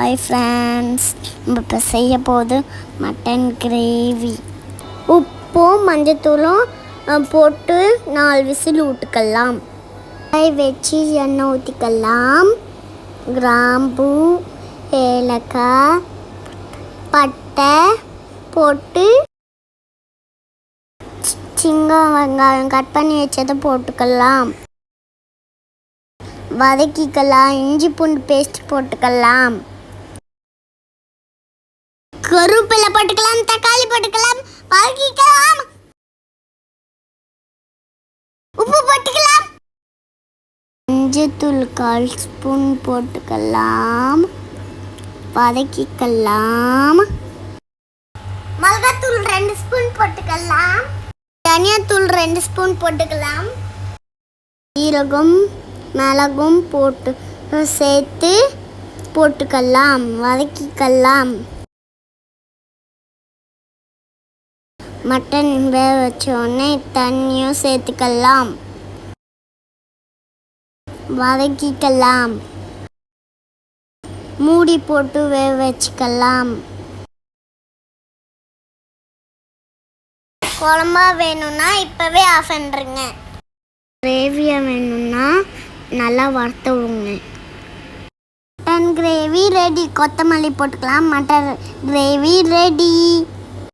Hi friends, நம்ம இப்போ செய்ய போது மட்டன் கிரேவி. உப்பும் மஞ்சத்தூளும் போட்டு 4 விசில் விட்டுக்கலாம். வச்சு எண்ணெய் ஊற்றிக்கலாம். கிராம்பு, ஏலக்காய், பட்டை போட்டு சின்ன வெங்காயம் கட் பண்ணி வச்சதை போட்டுக்கலாம். வதக்கிக்கலாம். இஞ்சி பூண்டு பேஸ்ட் போட்டுக்கலாம். கருவேப்பிலை போட்டுக்கலாம். தக்காளி போட்டுக்கலாம். வதக்கிக்கலாம். உப்பு போட்டுக்கலாம். மஞ்சத்தூள் 1/4 ஸ்பூன் போட்டுக்கலாம். வதக்கிக்கலாம். மிளகாத்தூள் 2 ஸ்பூன் போட்டுக்கலாம். தனியாத்தூள் 2 ஸ்பூன் போட்டுக்கலாம். சீரகம் மிளகும் போட்டு சேர்த்து போட்டுக்கலாம். வதக்கிக்கலாம். மட்டன் வேக வச்சோடனே தண்ணியும் சேர்த்துக்கலாம். வதக்கிக்கலாம். மூடி போட்டு வேக வச்சுக்கலாம். குழம்பா வேணும்னா இப்போவே ஆஃப் பண்ணுறேங்க. கிரேவியாக வேணும்னா நல்லா வறுத்து விடுங்க. Mutton gravy ready. கொத்தமல்லி போட்டுக்கலாம். Mutton gravy ready.